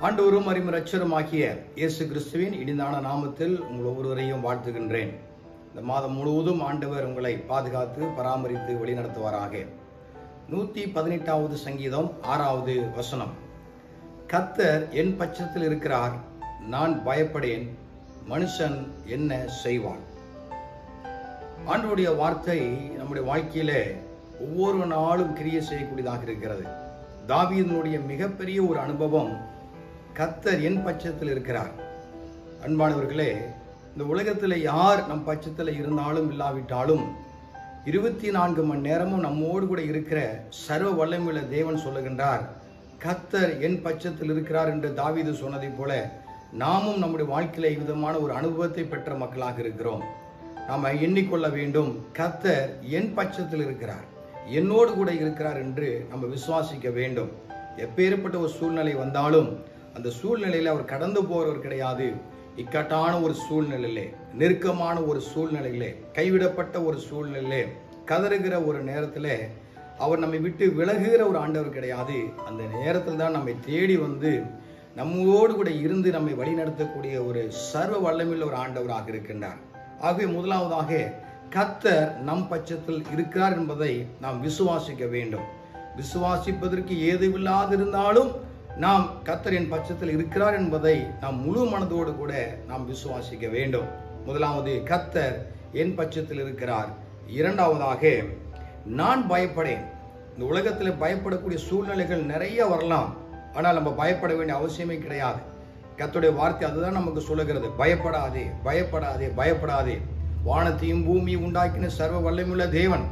ஆண்டவரும் அறிமுரட்சருமாகிய இயேசு கிறிஸ்துவின் இனிதான நாமத்தில் உங்கள் ஒவ்வொருவரையும் வாழ்த்துகின்றேன். இந்த மாதம் முழுவதும் ஆண்டவர் உங்களை பாதுகாத்து பராமரித்து வழிநடத்துவாராக. 118வது சங்கீதம் 6வது வசனம். கர்த்தர் என் பட்சத்தில் இருக்கிறார், நான் பயப்படேன், மனுஷன் என்ன செய்வான்? ஆண்டவருடைய வார்த்தை நம்முடைய வாழ்க்கையிலே ஒவ்வொரு நாளும் கிரியை செய்யக்கூடியதாக இருக்கிறது. தாவீதினுடைய மிகப்பெரிய ஒரு அனுபவம், கர்த்தர் என் பட்சத்தில் இருக்கிறார். அன்பானவர்களே, இந்த உலகத்தில் யார் நம் பட்சத்தில் இருந்தாலும் இல்லாவிட்டாலும் 24 மணி நேரமும் நம்மோடு கூட இருக்கிற சர்வ வல்லமையுள்ள தேவன் சொல்லுகின்றார், கர்த்தர் என் பட்சத்தில் இருக்கிறார் என்று தாவீது சொன்னதை போல நாமும் நம்முடைய வாழ்க்கையில விதமான ஒரு அனுபவத்தை பெற்ற மக்களாக இருக்கிறோம். நாம் எண்ணிக்கொள்ள வேண்டும், கர்த்தர் என் பட்சத்தில் இருக்கிறார், என்னோடு கூட இருக்கிறார் என்று நம்ம விசுவாசிக்க வேண்டும். எப்பேற்பட்ட ஒரு சூழ்நிலை வந்தாலும் அந்த சூழ்நிலையில அவர் கடந்து போறவர் கிடையாது. இக்கட்டான ஒரு சூழ்நிலையிலே, நெருக்கமான ஒரு சூழ்நிலையிலே, கைவிடப்பட்ட ஒரு சூழ்நிலையிலே, கதறுகிற ஒரு நேரத்திலே அவர் நம்மை விட்டு விலகுகிற ஒரு ஆண்டவர் கிடையாது. அந்த நேரத்தில் தான் நம்மை தேடி வந்து நம்மோடு கூட இருந்து நம்மை வழிநடத்தக்கூடிய ஒரு சர்வ வல்லமையுள்ள ஒரு ஆண்டவராக இருக்கின்றார். ஆகவே முதலாவதாக கர்த்தர் நம் பட்சத்தில் இருக்கிறார் என்பதை நாம் விசுவாசிக்க வேண்டும். விசுவாசிப்பதற்கு ஏதுவில்லாதிருந்தாலும் நாம் கர்த்தர் என் பட்சத்தில் இருக்கிறார் என்பதை நாம் முழு மனதோடு கூட நாம் விசுவாசிக்க வேண்டும். முதலாவது, கர்த்தர் என் பட்சத்தில் இருக்கிறார். இரண்டாவதாக, நான் பயப்படேன். இந்த உலகத்தில் பயப்படக்கூடிய சூழ்நிலைகள் நிறைய வரலாம், ஆனால் நம்ம பயப்பட வேண்டிய அவசியமே கிடையாது. கர்த்தருடைய வார்த்தை அதுதான் நமக்கு சொல்லுகிறது, பயப்படாதே, பயப்படாதே, பயப்படாதே. வானத்தையும் பூமியை உண்டாக்கின சர்வ வல்லமையுள்ள தேவன்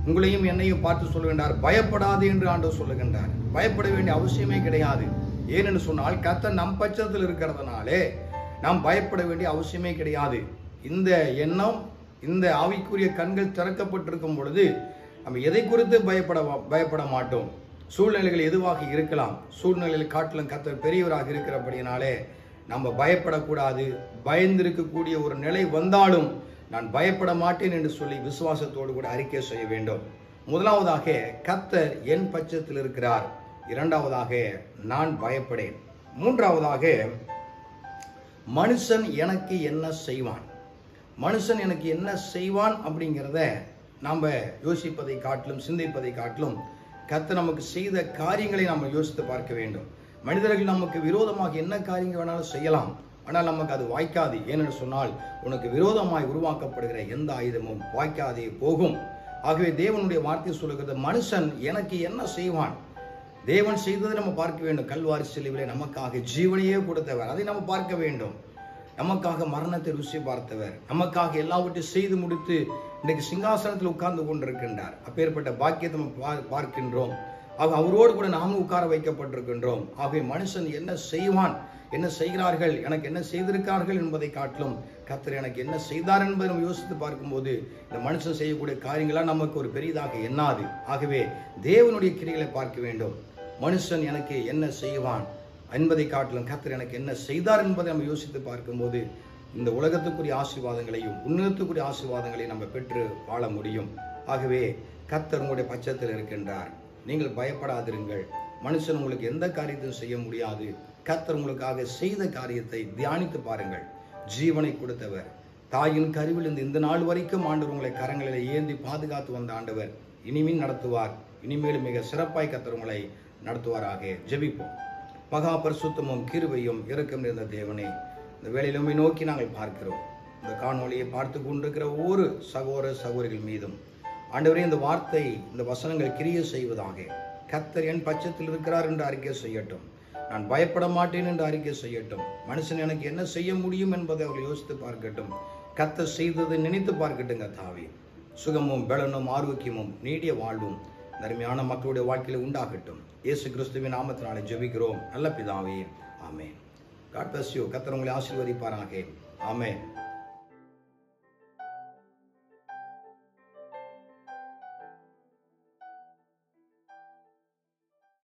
உங்களையும் என்னையும் பார்த்து சொல்லுகின்றார், பயப்படாது என்று ஆண்டவர் சொல்லுகின்றார். பயப்பட வேண்டிய அவசியமே கிடையாது. ஏனென்று சொன்னால் கர்த்தர் நம் பட்சத்தில் இருக்கிறதுனாலே நாம் பயப்பட வேண்டிய அவசியமே கிடையாது. இந்த எண்ணம், இந்த ஆவிக்குரிய கண்கள் திறக்கப்பட்டிருக்கும் பொழுது நம்ம எதை குறித்து பயப்பட மாட்டோம். சூழ்நிலைகள் எதுவாக இருக்கலாம், சூழ்நிலையில் காட்டிலும் கர்த்தர் பெரியவராக இருக்கிறபடினாலே நம்ம பயப்படக்கூடாது. பயந்திருக்கக்கூடிய ஒரு நிலை வந்தாலும் நான் பயப்பட மாட்டேன் என்று சொல்லி விசுவாசத்தோடு கூட அறிக்கை செய்ய வேண்டும். முதலாவதாக, கர்த்தர் என் பட்சத்தில் இருக்கிறார். இரண்டாவதாக, நான் பயப்படேன். மூன்றாவதாக, மனுஷன் எனக்கு என்ன செய்வான்? மனுஷன் எனக்கு என்ன செய்வான் அப்படிங்கிறத நாம் யோசிப்பதை காட்டிலும் சிந்திப்பதை காட்டிலும் கர்த்தர் நமக்கு செய்த காரியங்களை நாம் யோசித்து பார்க்க வேண்டும். மனிதர்கள் நமக்கு விரோதமாக என்ன காரியங்கள் வேணாலும் செய்யலாம், ஆனால் நமக்கு அது வாய்க்காது. ஏனென்று சொன்னால் உனக்கு விரோதமாய் உருவாக்கப்படுகிற எந்த ஆயுதமும் வாய்க்காதே போகும். ஆகவே தேவனுடைய வார்த்தை சொல்லுகிறது, மனுஷன் எனக்கு என்ன செய்வான்? தேவன் செய்ததை நம்ம பார்க்க வேண்டும். கல்வாரி சிலுவையிலே நமக்காக ஜீவனையே கொடுத்தவர், அதை நம்ம பார்க்க வேண்டும். நமக்காக மரணத்தை ருசி பார்த்தவர், நமக்காக எல்லாவற்றையும் செய்து முடித்து இன்றைக்கு சிங்காசனத்தில் உட்கார்ந்து கொண்டிருக்கின்றார். அப்பேற்பட்ட பாக்கியத்தை நம்ம பார்க்கின்றோம். அவரோடு கூட நாமும் உட்கார வைக்கப்பட்டிருக்கின்றோம். ஆகவே மனுஷன் என்ன செய்வான், என்ன செய்கிறார்கள், எனக்கு என்ன செய்திருக்கிறார்கள் என்பதை காட்டிலும் கர்த்தர் எனக்கு என்ன செய்தார் என்பதை நம்ம யோசித்து பார்க்கும்போது இந்த மனுஷன் செய்யக்கூடிய காரியங்களாம் நமக்கு ஒரு பெரிதாக எண்ணாது. ஆகவே தேவனுடைய கிரியைகளை பார்க்க வேண்டும். மனுஷன் எனக்கு என்ன செய்வான் என்பதை காட்டிலும் கர்த்தர் எனக்கு என்ன செய்தார் என்பதை நம்ம யோசித்து பார்க்கும்போது இந்த உலகத்துக்குரிய ஆசீர்வாதங்களையும் உன்னதத்துக்குரிய ஆசீர்வாதங்களையும் நம்ம பெற்று வாழ முடியும். ஆகவே கர்த்தர் உங்களுடைய பட்சத்தில் இருக்கின்றார். நீங்கள் பயப்படாதிருங்கள். மனுஷன் உங்களுக்கு எந்த காரியத்தையும் செய்ய முடியாது. கர்த்தர் உங்களுக்காக செய்த காரியத்தை தியானித்து பாருங்கள். ஜீவனை கொடுத்தவர், தாயின் கருவில் இந்த நாள் வரைக்கும் ஆண்டவர் உங்களை கரங்களில் ஏந்தி பாதுகாத்து வந்த ஆண்டவர் இனிமேல் நடத்துவார். இனிமேலும் மிக சிறப்பாய் கர்த்தர் உங்களை நடத்துவாராக. ஜெபிப்போம். மகா பரிசுத்தமும் கிருபையும் இரக்கம் நிறைந்த தேவனே, இந்த வேளையிலுமே நோக்கி நாங்கள் பார்க்கிறோம். இந்த காணொலியை பார்த்து கொண்டிருக்கிற ஒவ்வொரு சகோதர சகோதரிகள் மீதும் ஆண்டவரே, இந்த வார்த்தை, இந்த வசனங்கள் கிரியை செய்வதாக. கர்த்தர் என் பட்சத்தில் இருக்கிறார் என்று அறிக்கை செய்யட்டும். நான் பயப்பட மாட்டேன் என்று அறிக்கை செய்யட்டும். மனுஷன் எனக்கு என்ன செய்ய முடியும் என்பதை அவர்கள் யோசித்து பார்க்கட்டும். கர்த்தர் செய்ததை நினைத்து பார்க்கட்டும். கர்த்தாவே, சுகமும் பலனும் ஆரோக்கியமும் நீடிய வாழ்வும் அருமையான மக்களுடைய வாழ்க்கையில் உண்டாகட்டும். இயேசு கிறிஸ்துவின் நாமத்தினாலே ஜெபிக்கிறோம் நல்ல பிதாவே, ஆமென். God bless you. கர்த்தர் உங்களை ஆசீர்வதிப்பாராக. ஆமென்.